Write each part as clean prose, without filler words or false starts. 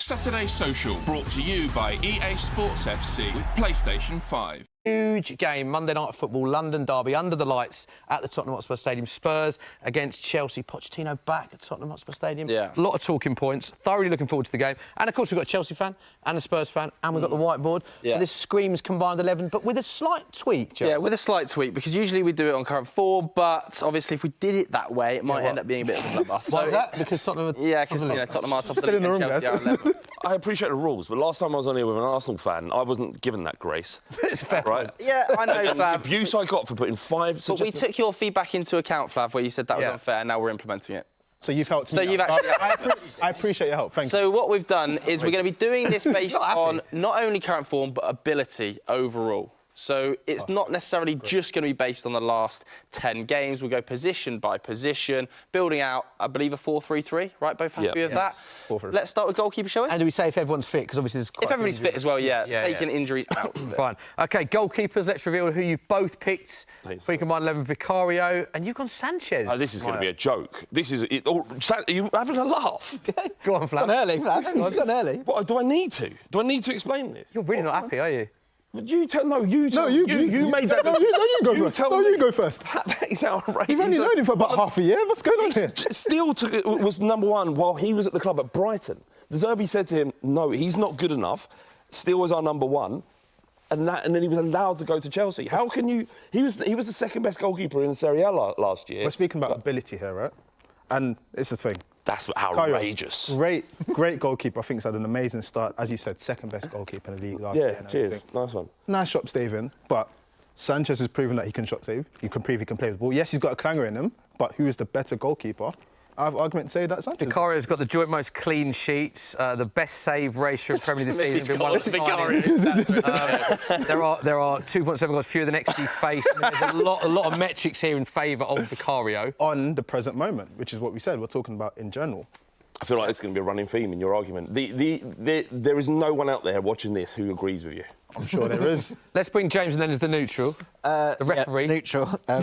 Saturday Social, brought to you by EA Sports FC with PlayStation 5. Huge game, Monday Night Football, London derby, under the lights at the Tottenham Hotspur Stadium. Spurs against Chelsea. Pochettino back at Tottenham Hotspur Stadium. Yeah. A lot of talking points. Thoroughly looking forward to the game. And, of course, we've got a Chelsea fan and a Spurs fan, and we've got the whiteboard. Yeah. So this screams combined 11, but with a slight tweak, Joe. Yeah, with a slight tweak, because usually we do it on current form, but obviously if we did it that way, it might end up being a bit of a bloodbath. Why is that? Because Tottenham are... Yeah, because Tottenham are top of the Still in league the and room, Chelsea are guys. 11. I appreciate the rules, but last time I was on here with an Arsenal fan, I wasn't given that grace. It's fair. Right? Yeah, I know, And the Flav. abuse I got for putting 5 But suggestions... we took your feedback into account, Flav, where you said that was Yeah. unfair, and now we're implementing it. So you've helped So me you've out. actually... I appreciate your help. Thank you. So what we've done is we're going to be doing this based not happy. on not only current form, but ability overall. So it's not necessarily just going to be based on the last 10 games. We'll go position by position, building out, I believe, a 4-3-3, right? Both happy with that? 4-3-3. Let's start with goalkeeper, shall we? And do we say if everyone's fit? Because obviously there's quite If everybody's fit as well, yeah. Yeah, Taking injuries out of it. Fine. OK, goalkeepers, let's reveal who you've both picked. Please. For you combined 11, Vicario, and you've gone Sanchez. Oh, this is going to be a joke. This is... are you having a laugh? Go on, Flav. Gone early, Flav. Hang on, gone early. What, do I need to? Do I need to explain this? You're really not happy, are you? You tell... No, you tell... No, you made that... No, you go first. tell No, me. you go first. That is outrageous. You've only known him for about half a year. What's going on here? Steele was number one while he was at the club at Brighton. De Zerbi said to him, no, he's not good enough. Steele was our number one. And then he was allowed to go to Chelsea. How can you... He was the second best goalkeeper in Serie A last year. We're speaking about ability here, right? And it's the thing. That's Caio, outrageous. Great goalkeeper. I think he's had an amazing start. As you said, second best goalkeeper in the league last year. Yeah, and cheers. everything. Nice one. Nice shot saving, but Sanchez has proven that he can shot save. He can prove he can play the ball. Yes, he's got a clanger in him, but who is the better goalkeeper? I have argument to say that Sanchez. Vicario's got the joint most clean sheets, the best save ratio in Premier League this season. Been one of the signings. There are 2.7 goals fewer than XG faced. I mean, there's a lot of metrics here in favour of Vicario. On the present moment, which is what we said. We're talking about in general. I feel like it's going to be a running theme in your argument. There is no one out there watching this who agrees with you. I'm sure there is. Let's bring James in then as the neutral, the referee. Yeah, neutral. I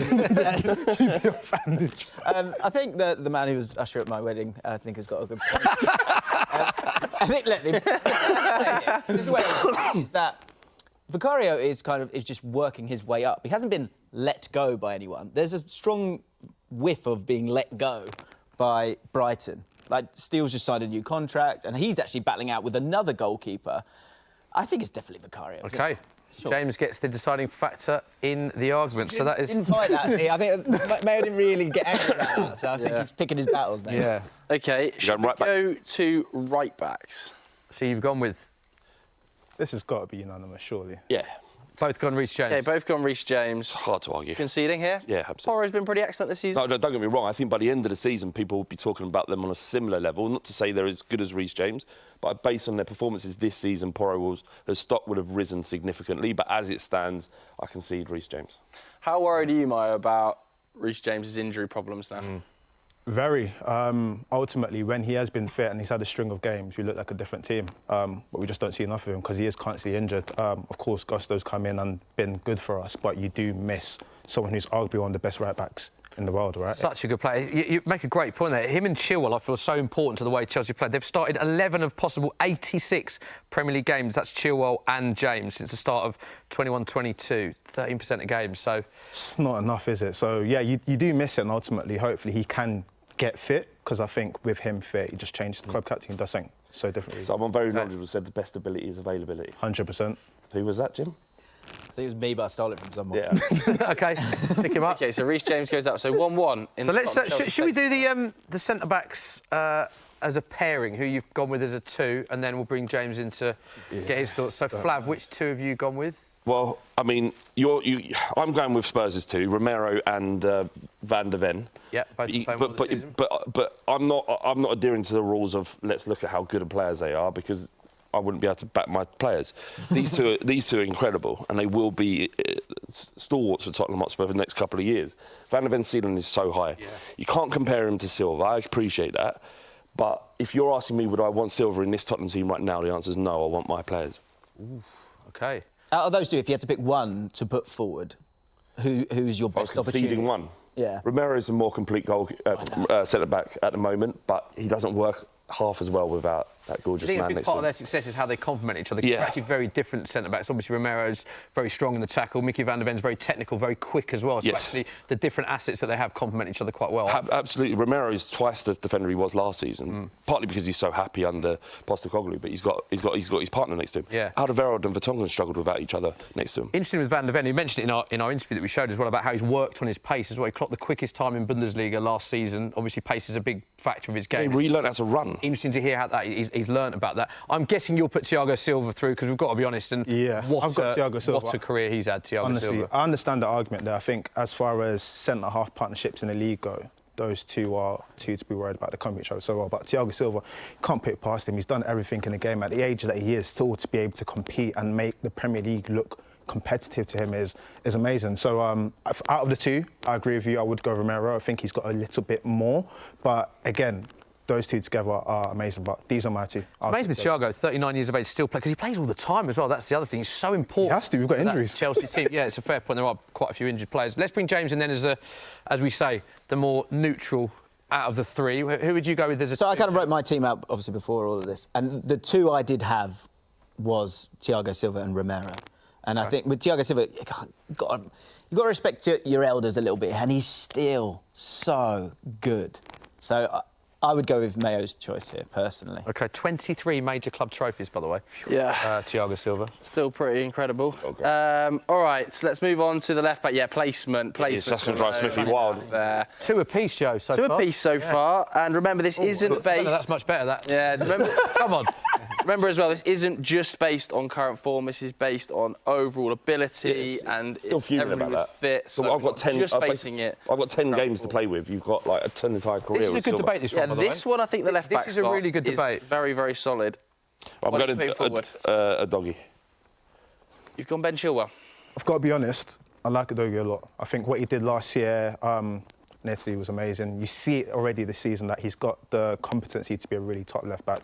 think the man who was usher at my wedding, I think, has got a good point. I think, let him. This is the way I look, is that Vicario is just working his way up. He hasn't been let go by anyone. There's a strong whiff of being let go by Brighton. Like, Steele's just signed a new contract, and he's actually battling out with another goalkeeper. I think it's definitely Vicario. OK. Sure. James gets the deciding factor in the argument. So that is... Didn't fight that, see. I think Mayo didn't really get angry about that, so I think he's picking his battles now. Yeah. OK, should we right back. go to right-backs? So you've gone with... This has got to be unanimous, surely. Yeah. Both gone Reece James. OK, both gone Reece James. Hard to argue. Conceding here? Yeah, absolutely. Porro's been pretty excellent this season. No, don't get me wrong. I think by the end of the season, people will be talking about them on a similar level. Not to say they're as good as Reece James, but based on their performances this season, their stock would have risen significantly. But as it stands, I concede Reece James. How worried are you, Mayo, about Reece James's injury problems now? Very. Ultimately, when he has been fit and he's had a string of games, we look like a different team. But we just don't see enough of him because he is constantly injured. Of course, Gusto's come in and been good for us, but you do miss someone who's arguably one of the best right-backs in the world, right? Such a good player. You make a great point there. Him and Chilwell, I feel, are so important to the way Chelsea played. They've started 11 of possible 86 Premier League games. That's Chilwell and James since the start of 21-22, 13% of games. So It's not enough, is it? So, yeah, you do miss it, and ultimately, hopefully, he can get fit, because I think with him fit, he just changed the club captain. He does something so differently. Someone very knowledgeable said the best ability is availability. 100%. Who was that, Jim? I think it was me, but I stole it from someone. Yeah. OK, pick him up. OK, so Reece James goes up. So 1-1. So let's should we do the centre backs as a pairing? Who you've gone with as a two, and then we'll bring James in to get his thoughts. So Flav, which two have you gone with? Well, I mean, I'm going with Spurs' two, Romero and Van der Ven. Yeah, both playing well this season. But I'm not adhering to the rules of let's look at how good of players they are, because I wouldn't be able to back my players. These two are incredible, and they will be stalwarts for Tottenham Hotspur for the next couple of years. Van der Ven's ceiling is so high. Yeah. You can't compare him to Silva. I appreciate that. But if you're asking me, would I want Silva in this Tottenham team right now, the answer is no, I want my players. Ooh, OK. Out of those two, if you had to pick one to put forward, who's your best opportunity? Conceding one. Yeah. Romero's a more complete goal centre-back at the moment, but he doesn't work half as well without that gorgeous I think man a big next part to of him. their success is how they complement each other. Yeah. They're actually very different centre-backs. Obviously, Romero's very strong in the tackle. Mickey van der Ven's very technical, very quick as well. So Yes. actually, the different assets that they have complement each other quite well. Absolutely. Romero is twice the defender he was last season, partly because he's so happy under Postecoglou, but he's got his partner next to him. Yeah. Alderweireld and Vertonghen struggled without each other next to him. Interesting with Van der Ven, he mentioned it in our interview that we showed as well about how he's worked on his pace as well. He clocked the quickest time in Bundesliga last season. Obviously, pace is a big factor of his game. He relearned how to run. Interesting to hear how that he's learnt about that. I'm guessing you'll put Thiago Silva through because we've got to be honest. And Yeah, I've got Thiago Silva. What a career he's had, Thiago Honestly, Silva. I understand the argument there. I think as far as centre-half partnerships in the league go, those two are two to be worried about. They come each other so well. But Thiago Silva, can't put it past him. He's done everything in the game. At the age that he is, still to be able to compete and make the Premier League look competitive to him is amazing. So out of the two, I agree with you. I would go Romero. I think he's got a little bit more. But again, those two together are amazing, but these are my two. Amazing with Thiago, 39 years of age, still play because he plays all the time as well. That's the other thing. He's so important. He has to. We've got that injuries. Chelsea team. Yeah, it's a fair point. There are quite a few injured players. Let's bring James in then as we say, the more neutral out of the three. Who would you go with as a? So I kind of wrote my team out obviously before all of this, and the two I did have was Thiago Silva and Romero. And I think with Thiago Silva, you've got to respect your elders a little bit, and he's still so good. So I would go with Mayo's choice here, personally. OK, 23 major club trophies, by the way. Yeah. Thiago Silva. Still pretty incredible. All right, so let's move on to the left back. Yeah, placement. It's just going to drive Smithy wild. There. Two apiece, Joe, so Two far. apiece so far. And remember, this isn't based... That's much better, that. Yeah, remember... Come on. Remember as well, this isn't just based on current form. This is based on overall ability and still fuming everybody about was that. fit. So I've got 10. Just basing it. I've got 10 games to play with. You've got like a 10 entire career. This is a with good Silva. debate, this one, Yeah, by the way. this one I think the left back This is a really good debate. Very, very solid. I'm What are going you putting forward? a doggy. You've gone Ben Chilwell. I've got to be honest, I like Udogie a lot. I think what he did last year in Italy was amazing. You see it already this season that he's got the competency to be a really top left back.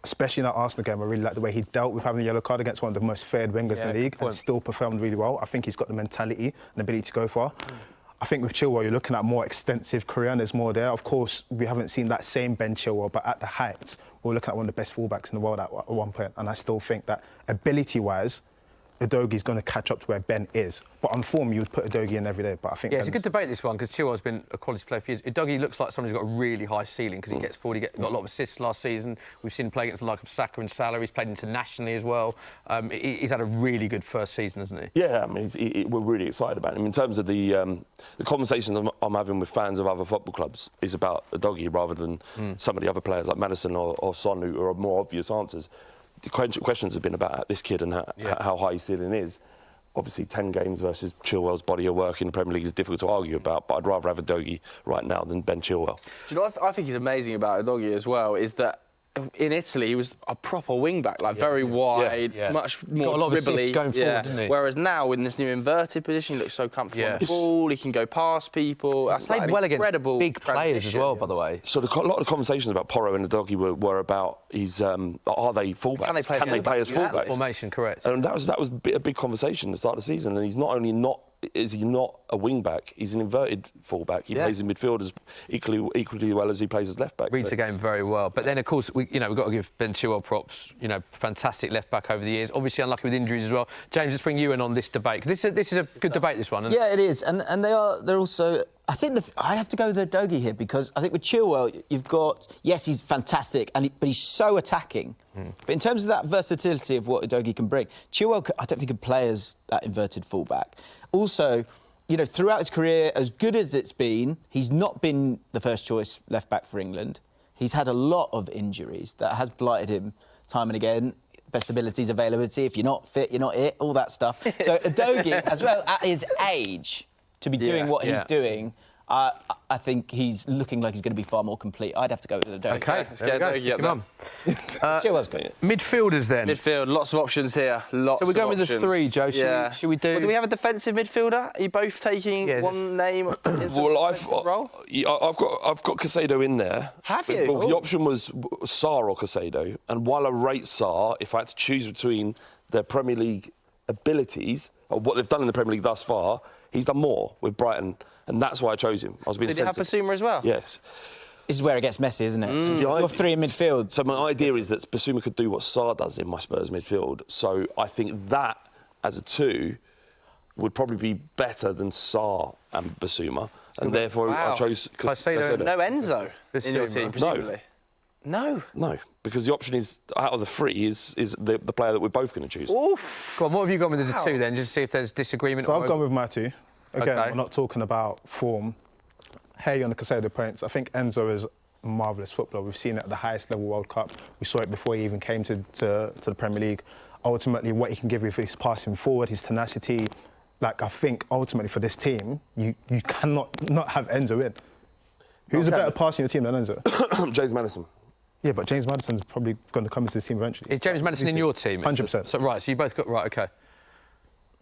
Especially in that Arsenal game, I really like the way he dealt with having a yellow card against one of the most feared wingers in the league and still performed really well. I think he's got the mentality and the ability to go far. I think with Chilwell, you're looking at a more extensive career and there's more there. Of course, we haven't seen that same Ben Chilwell, but at the heights, we're looking at one of the best fullbacks in the world at one point. And I still think that ability-wise, Udogie's going to catch up to where Ben is. But on form, you would put Udogie in every day. But I think it's a good debate, this one, because Chilwell's been a quality player for years. Udogie looks like someone who's got a really high ceiling because he gets forward. He got a lot of assists last season. We've seen him play against the like of Saka and Salah. He's played internationally as well. He's had a really good first season, hasn't he? Yeah, I mean, we're really excited about him. In terms of the conversations I'm having with fans of other football clubs is about Udogie rather than some of the other players like Maddison or Son, who are more obvious answers. The questions have been about this kid and how high his ceiling is. Obviously, 10 games versus Chilwell's body of work in the Premier League is difficult to argue about, but I'd rather have Udogie right now than Ben Chilwell. Do you know what I think is amazing about Udogie as well is that in Italy he was a proper wing back, like very wide, much more got a lot of dribbly. assists going forward, didn't he? Whereas now in this new inverted position, he looks so comfortable on the ball. He can go past people. That's Played like well an against incredible big players as transition. well, by the way. So a lot of conversations about Porro and Udogie were about are they fullbacks? Can they play as fullbacks? fullbacks? Formation, correct. And that was a big conversation at the start of the season. And he's not only is he not a wing back, he's an inverted fullback. He plays in midfield as equally well as he plays as left back. Reads the game very well. But then, of course, we've got to give Ben Chilwell props. Fantastic left back over the years. Obviously unlucky with injuries as well. James, let's bring you in on this debate. This is a good debate, this one. Isn't it? Yeah, it is. And they're also... I think I have to go with Udogie here because I think with Chilwell, you've got... Yes, he's fantastic, but he's so attacking. But in terms of that versatility of what Udogie can bring, Chilwell, I don't think, could play as that inverted fullback. Also, throughout his career, as good as it's been, he's not been the first choice left back for England. He's had a lot of injuries that has blighted him time and again. Best abilities, availability. If you're not fit, you're not it. All that stuff. So Udogie, as well, at his age, to be doing what he's doing, I think he's looking like he's going to be far more complete. I'd have to go with Udogie. OK, Let's get Udogie up come there. on. Chilwell's good. Midfielders then. Midfield, lots of options here. So we're going with the three, Joe. Yeah. Should we do... Well, do we have a defensive midfielder? Are you both taking one name into Well, a defensive role? I've got Caicedo in there. Have you? Well, the option was Sarr or Caicedo, and while I rate Sarr, if I had to choose between their Premier League abilities or what they've done in the Premier League thus far, he's done more with Brighton, and that's why I chose him. I was being Did he have sensitive. Basuma as well? Yes. This is where it gets messy, isn't it? You're three in midfield. So my idea is that Basuma could do what Sarr does in my Spurs midfield. So I think that, as a two, would probably be better than Sarr and Basuma. And therefore I chose Caicedo. No Enzo in your team, presumably? No. No, because the option is, out of the three, is the player that we're both going to choose. Oof. Go on, what have you gone with as a two then, just to see if there's disagreement? So I've gone with my two. Again, Okay. we're not talking about form. Hey on the Caicedo points. I think Enzo is a marvellous footballer. We've seen it at the highest level World Cup. We saw it before he even came to the Premier League. Ultimately, what he can give with his passing forward, his tenacity. Like, I think ultimately for this team, you cannot not have Enzo in. Who's a better passer in your team than Enzo? James Maddison. Yeah, but James Maddison's probably going to come into the team eventually. Is James Maddison in your team? 100%. So, right, so you both got... Right, OK.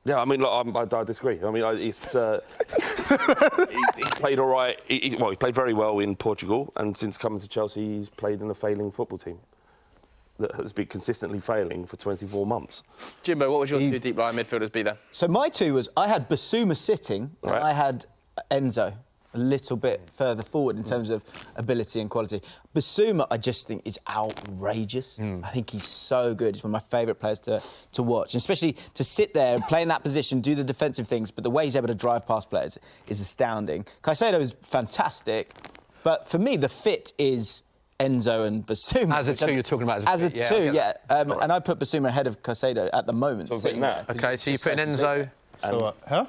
Yeah, I mean, look, I disagree. I mean, he's played all right. He played very well in Portugal, and since coming to Chelsea, he's played in a failing football team that has been consistently failing for 24 months. Jimbo, what would your two deep line midfielders be then? So my two was, I had Basuma sitting, and I had Enzo a little bit further forward in terms of ability and quality. Basuma, I just think, is outrageous. I think he's so good. He's one of my favourite players to watch, and especially to sit there and play in that position, do the defensive things, but the way he's able to drive past players is astounding. Caicedo is fantastic, but for me, the fit is Enzo and Basuma. As a two, you're talking about as a two, yeah. And I put Basuma ahead of Caicedo at the moment. So OK, so you put in Enzo... So, huh?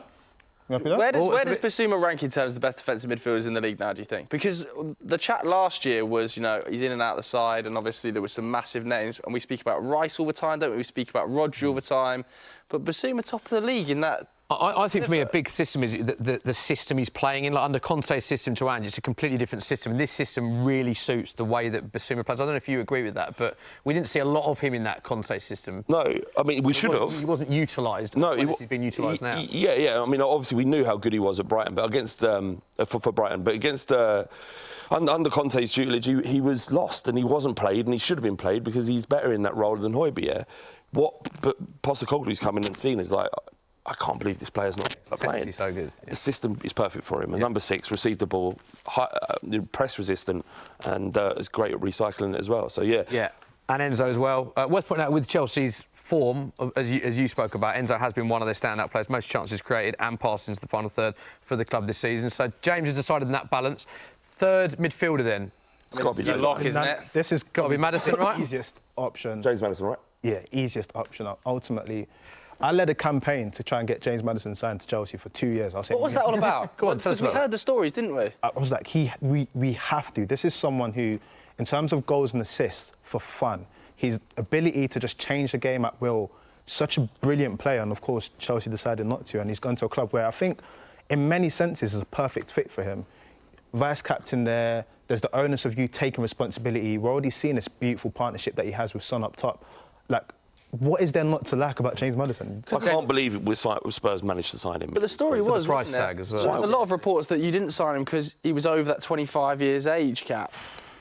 You happy with that? Where does Basuma rank in terms of the best defensive midfielders in the league now, do you think? Because the chat last year was, you know, he's in and out the side, and obviously there were some massive names, and we speak about Rice all the time, don't we? We speak about Rodri all the time. But Basuma top of the league in that... I think for me a big system is the system he's playing in. Like under Conte's system to Ange, it's a completely different system. And this system really suits the way that Basuma plays. I don't know if you agree with that, but we didn't see a lot of him in that Conte system. No, I mean, we should have. He wasn't utilised. No, he's been utilised now. Yeah. I mean, obviously we knew how good he was at Brighton, but against for Brighton, but against under Conte's tutelage, he was lost and he wasn't played, and he should have been played because he's better in that role than Højbjerg. What Postecoglou's come in and seen is like, I can't believe this player's not playing. He's so good. The system is perfect for him. And number 6 received the ball, press resistant, and is great at recycling it as well. So yeah. Yeah, and Enzo as well. Worth pointing out with Chelsea's form, as you spoke about, Enzo has been one of their standout players, most chances created and passed into the final third for the club this season. So James has decided on that balance. Third midfielder then. It's got to be a lock, isn't it? This has Got to be Maddison, right? Easiest option. James Maddison, right? Yeah, easiest option. Ultimately, I led a campaign to try and get James Maddison signed to Chelsea for 2 years. I was saying, What was that all about? Go on, tell us we about it. heard the stories, didn't we? I was like, we have to. This is someone who, in terms of goals and assists, for fun, his ability to just change the game at will, such a brilliant player. And of course, Chelsea decided not to, and he's gone to a club where I think, in many senses, is a perfect fit for him. Vice captain there. There's the onus of you taking responsibility. We're already seeing this beautiful partnership that he has with Son up top. Like, what is there not to like about James Maddison? I can't believe Spurs managed to sign him. But the story was, the price wasn't tag it? as well. There was a lot of reports that you didn't sign him because he was over that 25 years age cap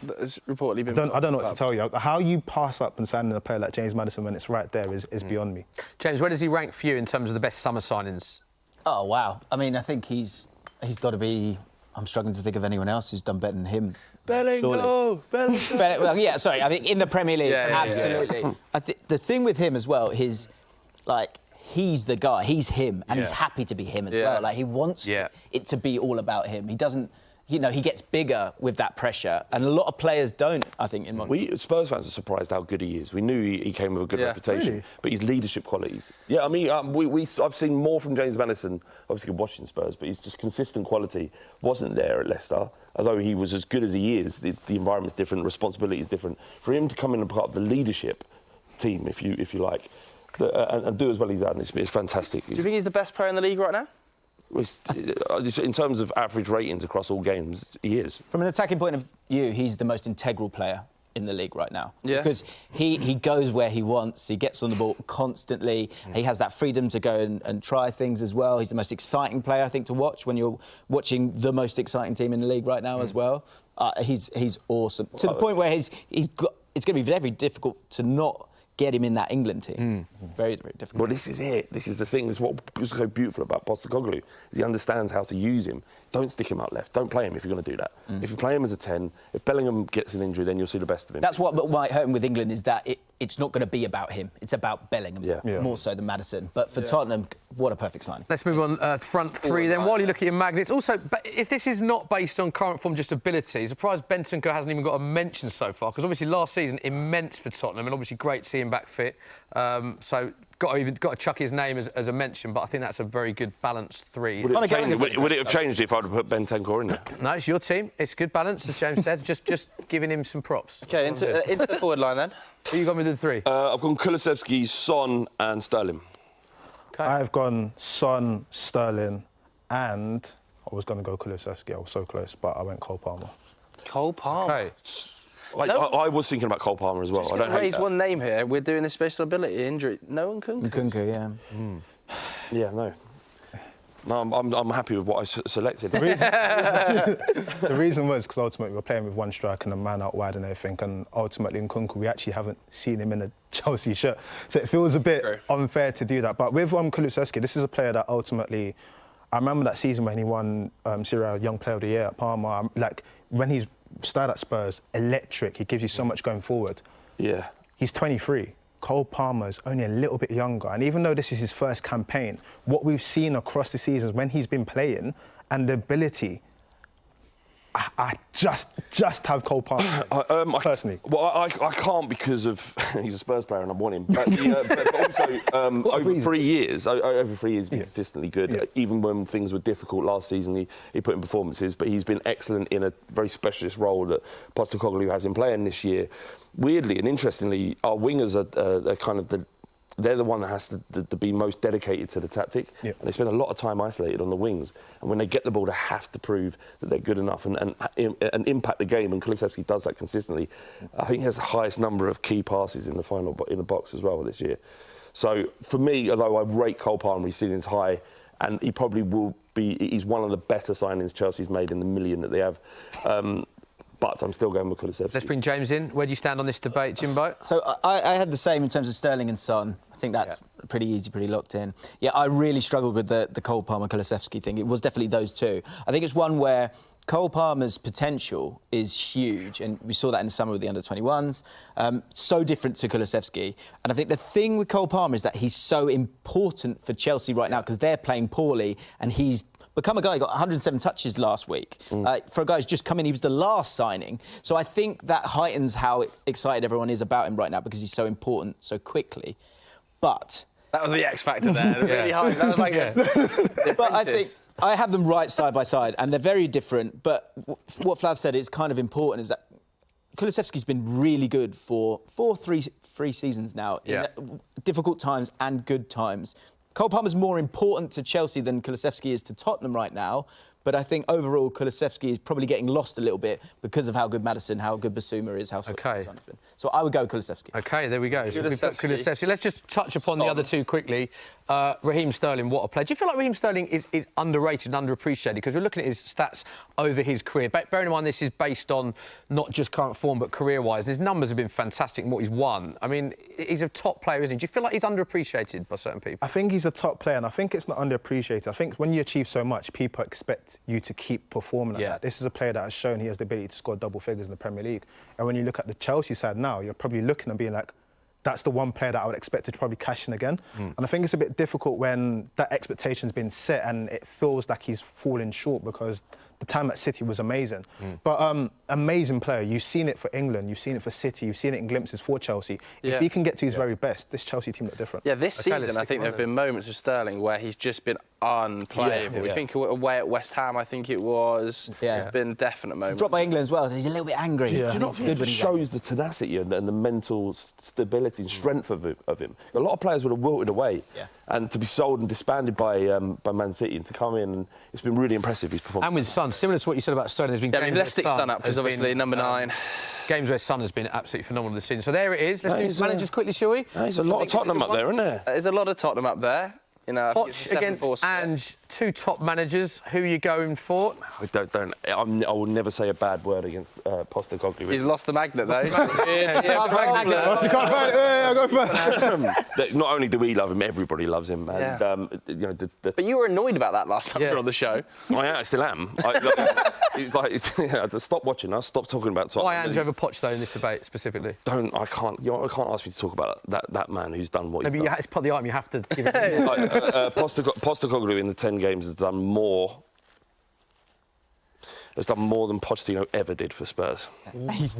that has reportedly been... I don't know what to tell you. How you pass up and sign a player like James Maddison when it's right there is beyond me. James, where does he rank for you in terms of the best summer signings? Oh, wow. I mean, I think he's got to be... I'm struggling to think of anyone else who's done better than him. Bellingham! Well, yeah, sorry. I think in the Premier League, absolutely. Yeah. The thing with him as well is, like, he's the guy. He's him, and he's happy to be him as well. Like, he wants it to be all about him. He doesn't... You know, he gets bigger with that pressure, and a lot of players don't, I think, in Monaco. We Spurs fans are surprised how good he is. We knew he came with a good reputation, really? but his leadership qualities. Yeah, I mean, I've seen more from James Maddison, obviously watching Spurs, but his just consistent quality wasn't there at Leicester. Although he was as good as he is, the environment's different, responsibility is different. For him to come in and part of the leadership team, if you like, and do as well as he's done, it's fantastic. Do you think he's the best player in the league right now? In terms of average ratings across all games, he is. From an attacking point of view, he's the most integral player in the league right now. Yeah. Because he goes where he wants, he gets on the ball constantly, he has that freedom to go and try things as well. He's the most exciting player, I think, to watch when you're watching the most exciting team in the league right now as well. He's awesome. To the point where it's going to be very difficult to not get him in that England team. Very, very difficult. Well, this is it. This is the thing. This is what is so beautiful about Postecoglou. He understands how to use him. Don't stick him out left. Don't play him if you're going to do that. If you play him as a 10, if Bellingham gets an injury, then you'll see the best of him. That's what might hurt him with England, is that it's not going to be about him. It's about Bellingham, Yeah. more so than Madison. But for Tottenham, what a perfect signing. Let's move on, front three then. While you look at your magnets, also, if this is not based on current form, just ability, surprised Bentancur hasn't even got a mention so far, because obviously last season, immense for Tottenham, and obviously great to see him back fit. So got to chuck his name as a mention, but I think that's a very good balanced three. Would it have changed if I'd have put Bentancur in there? No, it's your team. It's good balance, as James said. Just giving him some props. OK, into the forward line then. Who you got with the three? I've gone Kulusevski, Son and Sterling. Okay. I've gone Son, Sterling, and I was going to go Kulusevski. I was so close, but I went Cole Palmer. Cole Palmer. Okay. I was thinking about Cole Palmer as well. Just I going don't to hate raise that. one name here. We're doing the special ability injury. No one can. Nkunku, yeah. Yeah, no. No, I'm happy with what I selected. The reason was because ultimately we're playing with one strike and a man out wide and everything, and ultimately Nkunku, we actually haven't seen him in a Chelsea shirt. So it feels a bit unfair to do that. But with Kulusevski, this is a player that ultimately, I remember that season when he won Serie A Young Player of the Year at Parma. Like, when he's started at Spurs, electric. He gives you so much going forward. Yeah. He's 23. Cole Palmer's only a little bit younger. And even though this is his first campaign, what we've seen across the seasons when he's been playing and the ability, I just have Cole Palmer, personally. Well, I can't because of he's a Spurs player and I want him. But also, over 3 years, he's been consistently good. Yeah. Even when things were difficult last season, he put in performances. But he's been excellent in a very specialist role that Postecoglou has him playing this year. Weirdly and interestingly, our wingers are kind of they're the one that has to be most dedicated to the tactic. Yeah. And they spend a lot of time isolated on the wings. And when they get the ball, they have to prove that they're good enough and impact the game. And Kulusevski does that consistently. I think he has the highest number of key passes in the box as well this year. So for me, although I rate Cole Palmer, his ceiling's high, and he probably will be. He's one of the better signings Chelsea's made in the million that they have. But I'm still going with Kulusevski. Let's bring James in. Where do you stand on this debate, Jimbo? So I had the same in terms of Sterling and Son. I think that's pretty easy, pretty locked in. Yeah, I really struggled with the Cole Palmer-Kulusevski thing. It was definitely those two. I think it's one where Cole Palmer's potential is huge, and we saw that in the summer with the under-21s. So different to Kulusevski. And I think the thing with Cole Palmer is that he's so important for Chelsea right now because they're playing poorly, and he's become a guy who got 107 touches last week. For a guy who's just come in, he was the last signing. So I think that heightens how excited everyone is about him right now because he's so important so quickly. But That was the X factor there. Really high. That was like But I think I have them right side by side, and they're very different. But what Flav said is kind of important is that Kulusevski's been really good for three seasons now, in difficult times and good times. Cole Palmer's more important to Chelsea than Kulusevski is to Tottenham right now. But I think overall Kulusevski is probably getting lost a little bit because of how good Maddison, how good Basuma is, how Son's been. So I would go Kulusevski. OK, there we go. So we've got Kulusevski. Let's just touch upon the other two quickly. Raheem Sterling, what a player. Do you feel like Raheem Sterling is underrated and underappreciated? Because we're looking at his stats over his career. Bearing in mind this is based on not just current form but career-wise. His numbers have been fantastic in what he's won. I mean, he's a top player, isn't he? Do you feel like he's underappreciated by certain people? I think he's a top player, and I think it's not underappreciated. I think when you achieve so much, people expect you to keep performing like that. This is a player that has shown he has the ability to score double figures in the Premier League. And when you look at the Chelsea side now, you're probably looking and being like, that's the one player that I would expect to probably cash in again. And I think it's a bit difficult when that expectation's been set and it feels like he's falling short because the time at City was amazing. But amazing player. You've seen it for England, you've seen it for City, you've seen it in glimpses for Chelsea. If he can get to his very best, this Chelsea team look different. Yeah, this season I think there have been moments with Sterling where he's just been unplayable. We think away at West Ham, I think it was. There's been definite moments. Dropped by England as well, so he's a little bit angry. Do you not think it just shows the tenacity and the mental stability and strength of him? A lot of players would have wilted away, and to be sold and disbanded by Man City and to come in, and it's been really impressive, his performance. And with Son, similar to what you said about Sterling, there's been games let's stick Son up because obviously number 9. Games where Son has been absolutely phenomenal this season. So there it is. Let's do managers quickly, shall we? There's a lot of Tottenham up there, isn't there? There's a lot of Tottenham up there. You know, Poch against Ange two top managers. Who are you going for? I will never say a bad word against Postecoglou. He's lost the magnet, though. I go first. Not only do we love him, everybody loves him. And, But you were annoyed about that last time you were on the show. I still am. Stop watching us. Stop talking about Tottenham. Why Ange over Poch, though, in this debate specifically? I can't ask me to talk about that man who's done what he's done. It's part of the item you have to give it. Postecoglou in the 10 games has done more than Pochettino ever did for Spurs.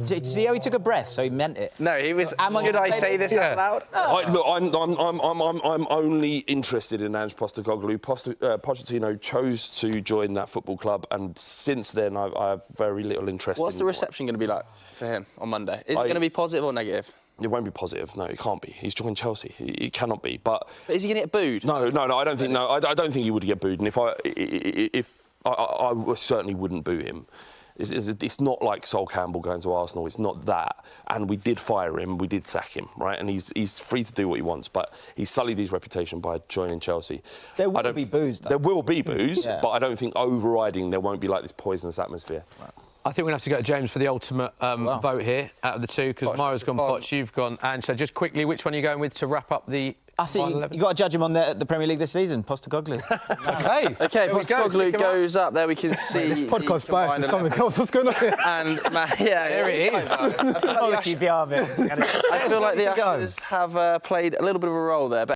Did you see how he took a breath? So he meant it. No, he was. Should I say this out loud? I'm only interested in Ange Postecoglou. Pochettino chose to join that football club, and since then I have very little interest. What's the reception going to be like for him on Monday? Is it going to be positive or negative? It won't be positive. No, it can't be. He's joined Chelsea. It cannot be. But is he going to get booed? No. I don't think. No, I don't think he would get booed. And I certainly wouldn't boo him. It's not like Sol Campbell going to Arsenal. It's not that. And we did fire him. We did sack him, right? And he's free to do what he wants. But he's sullied his reputation by joining Chelsea. There will be boos, though. There will be boos, but I don't think overriding there won't be like this poisonous atmosphere. Right. I think we're going to have to go to James for the ultimate vote here out of the two, because Myra's gone Poch, you've gone Ange. So just quickly, which one are you going with to wrap up the I think you've got to judge him on the Premier League this season, Postecoglou. OK, Postecoglou goes up. There we can see. This podcast bias is something else. What's going on here? And there it is. I feel like the Ushers have played a little bit of a role there. But